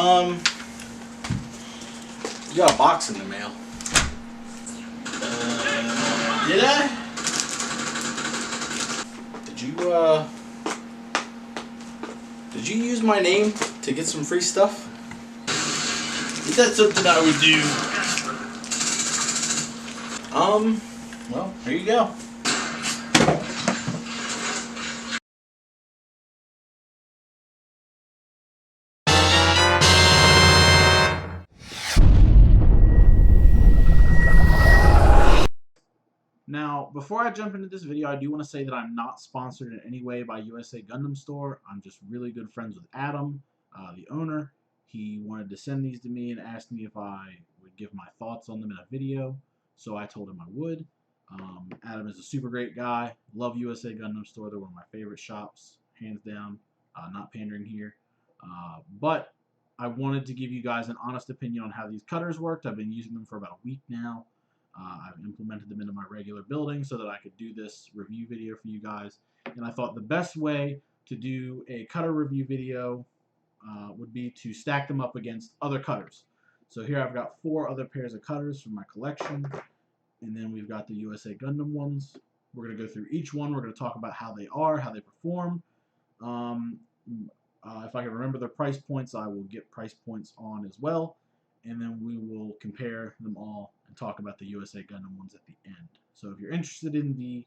You got a box in the mail. Did I? Did you use my name to get some free stuff? Is that something I would do? Well, here you go. Now, before I jump into this video, I do want to say that I'm not sponsored in any way by USA Gundam Store. I'm just really good friends with Adam, the owner. He wanted to send these to me and asked me if I would give my thoughts on them in a video, so I told him I would. Adam is a super great guy. Love USA Gundam Store. They're one of my favorite shops, hands down. Not pandering here. But I wanted to give you guys an honest opinion on how these cutters worked. I've been using them for about a week now. I've implemented them into my regular building so that I could do this review video for you guys. And I thought the best way to do a cutter review video would be to stack them up against other cutters. So here I've got 4 other pairs of cutters from my collection. And then we've got the USA Gundam ones. We're going to go through each one. We're going to talk about how they are, how they perform. If I can remember their price points, I will get price points on as well. And then we will compare them all and talk about the USA Gundam ones at the end. So if you're interested in the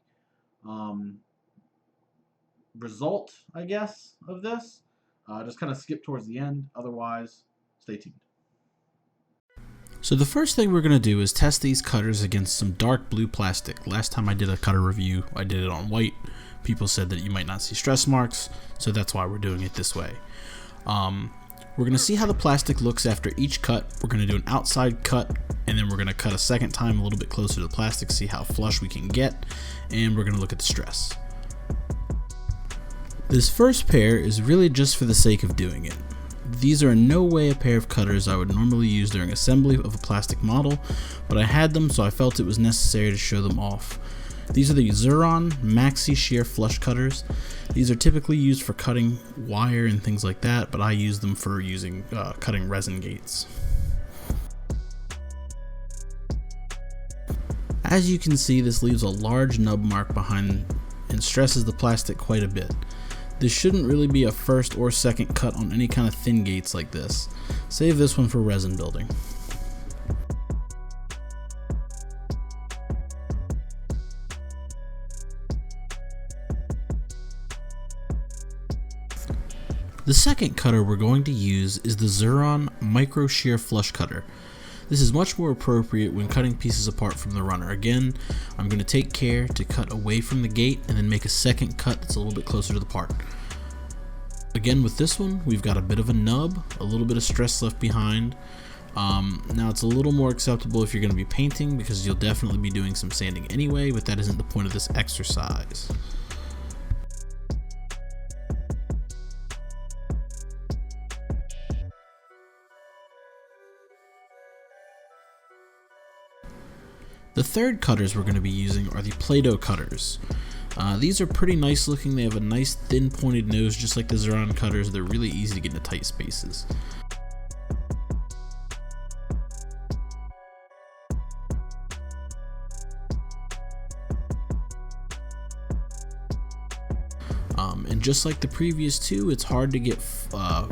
result, I guess, of this, just kind of skip towards the end. Otherwise, stay tuned. So the first thing we're going to do is test these cutters against some dark blue plastic. Last time I did a cutter review, I did it on white. People said that you might not see stress marks, so that's why we're doing it this way. We're going to see how the plastic looks after each cut. We're going to do an outside cut, and then we're going to cut a second time a little bit closer to the plastic, see how flush we can get, and we're going to look at the stress. This first pair is really just for the sake of doing it. These are in no way a pair of cutters I would normally use during assembly of a plastic model, but I had them, so I felt it was necessary to show them off. These are the Zuron Maxi Shear Flush Cutters. These are typically used for cutting wire and things like that, but I use them for cutting resin gates. As you can see, this leaves a large nub mark behind and stresses the plastic quite a bit. This shouldn't really be a first or second cut on any kind of thin gates like this. Save this one for resin building. The second cutter we're going to use is the Zuron Micro Shear Flush Cutter. This is much more appropriate when cutting pieces apart from the runner. Again, I'm going to take care to cut away from the gate and then make a second cut that's a little bit closer to the part. Again, with this one, we've got a bit of a nub, a little bit of stress left behind. Now it's a little more acceptable if you're going to be painting because you'll definitely be doing some sanding anyway, but that isn't the point of this exercise. The third cutters we're going to be using are the Play-Doh cutters. These are pretty nice looking. They have a nice thin pointed nose just like the Zuron cutters. They're really easy to get into tight spaces. And just like the previous two, it's hard to get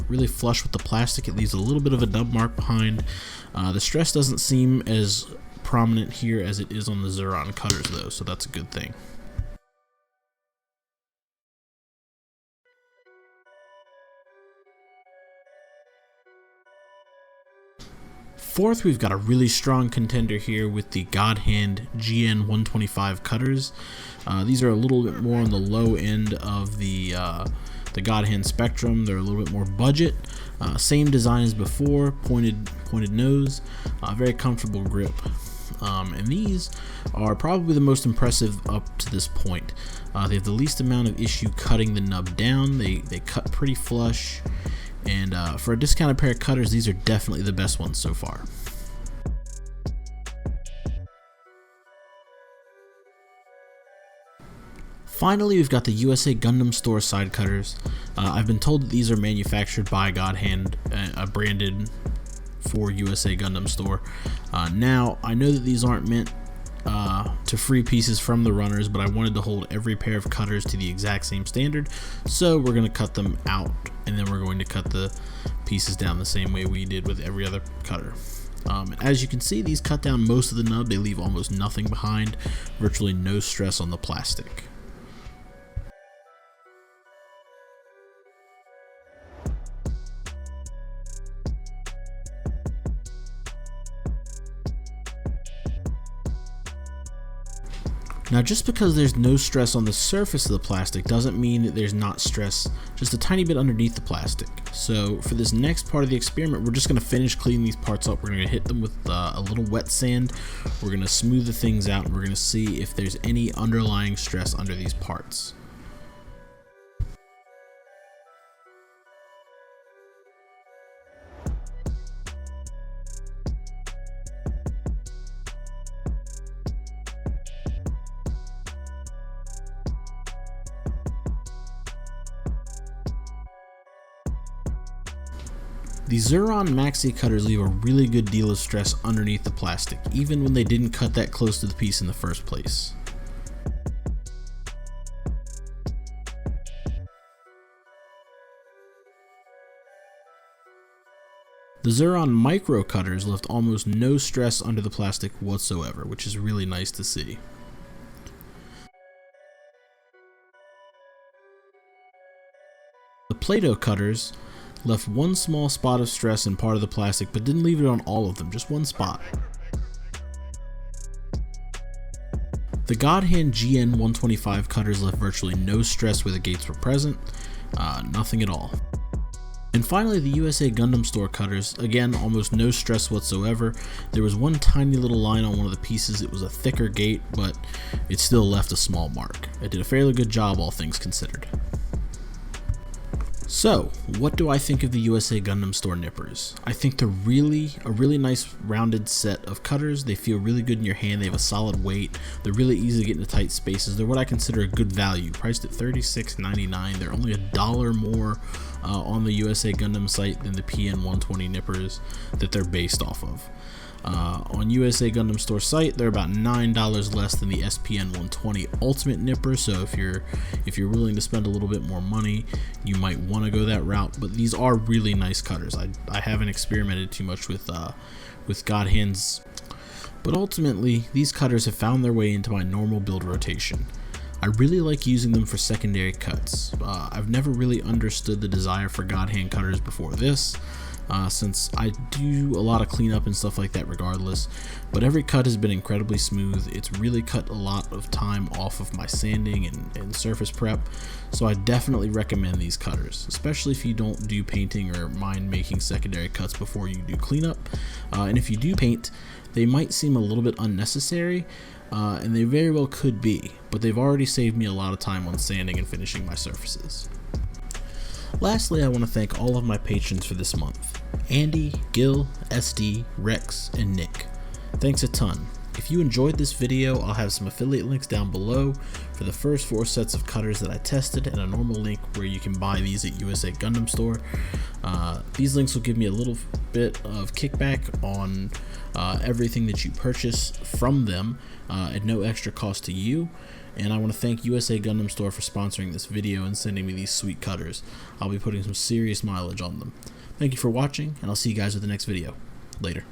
really flush with the plastic. It leaves a little bit of a nub mark behind. The stress doesn't seem as prominent here as it is on the Zuron cutters though, so that's a good thing. Fourth, we've got a really strong contender here with the God Hand GN 125 cutters. These are a little bit more on the low end of the God Hand spectrum. They're a little bit more budget. Same design as before, pointed nose, very comfortable grip. And these are probably the most impressive up to this point. They have the least amount of issue cutting the nub down. They cut pretty flush. And for a discounted pair of cutters, these are definitely the best ones so far. Finally, we've got the USA Gundam Store side cutters. I've been told that these are manufactured by God Hand, branded for USA Gundam Store. Now, I know that these aren't meant to free pieces from the runners, but I wanted to hold every pair of cutters to the exact same standard, so we're going to cut them out, and then we're going to cut the pieces down the same way we did with every other cutter. As you can see, these cut down most of the nub. They leave almost nothing behind, virtually no stress on the plastic. Now, just because there's no stress on the surface of the plastic doesn't mean that there's not stress just a tiny bit underneath the plastic. So for this next part of the experiment, we're just going to finish cleaning these parts up. We're going to hit them with a little wet sand. We're going to smooth the things out, and we're going to see if there's any underlying stress under these parts. The Zuron Maxi cutters leave a really good deal of stress underneath the plastic, even when they didn't cut that close to the piece in the first place. The Zuron Micro cutters left almost no stress under the plastic whatsoever, which is really nice to see. The Play-Doh cutters left one small spot of stress in part of the plastic, but didn't leave it on all of them, just one spot. The God Hand GN 125 cutters left virtually no stress where the gates were present, nothing at all. And finally, the USA Gundam Store cutters, again, almost no stress whatsoever. There was one tiny little line on one of the pieces. It was a thicker gate, but it still left a small mark. It did a fairly good job, all things considered. So, what do I think of the USA Gundam Store nippers? I think they're a really nice rounded set of cutters. They feel really good in your hand. They have a solid weight. They're really easy to get into tight spaces. They're what I consider a good value, priced at $36.99. They're only $1 more on the USA Gundam site than the PN 120 nippers that they're based off of. On USA Gundam Store site, they're about $9 less than the SPN 120 Ultimate nipper. So if you're willing to spend a little bit more money, you might want to go that route. But these are really nice cutters. I haven't experimented too much with God Hands, but ultimately these cutters have found their way into my normal build rotation. I really like using them for secondary cuts. I've never really understood the desire for God Hand cutters before this. Since I do a lot of cleanup and stuff like that regardless, but every cut has been incredibly smooth. It's really cut a lot of time off of my sanding and surface prep, so I definitely recommend these cutters, especially if you don't do painting or mind making secondary cuts before you do cleanup. And if you do paint, they might seem a little bit unnecessary, and they very well could be, but they've already saved me a lot of time on sanding and finishing my surfaces. Lastly, I want to thank all of my patrons for this month: Andy, Gil, SD, Rex, and Nick. Thanks a ton. If you enjoyed this video, I'll have some affiliate links down below for the first 4 sets of cutters that I tested, and a normal link where you can buy these at USA Gundam Store. These links will give me a little bit of kickback on everything that you purchase from them at no extra cost to you. And I want to thank USA Gundam Store for sponsoring this video and sending me these sweet cutters. I'll be putting some serious mileage on them. Thank you for watching, and I'll see you guys with the next video. Later.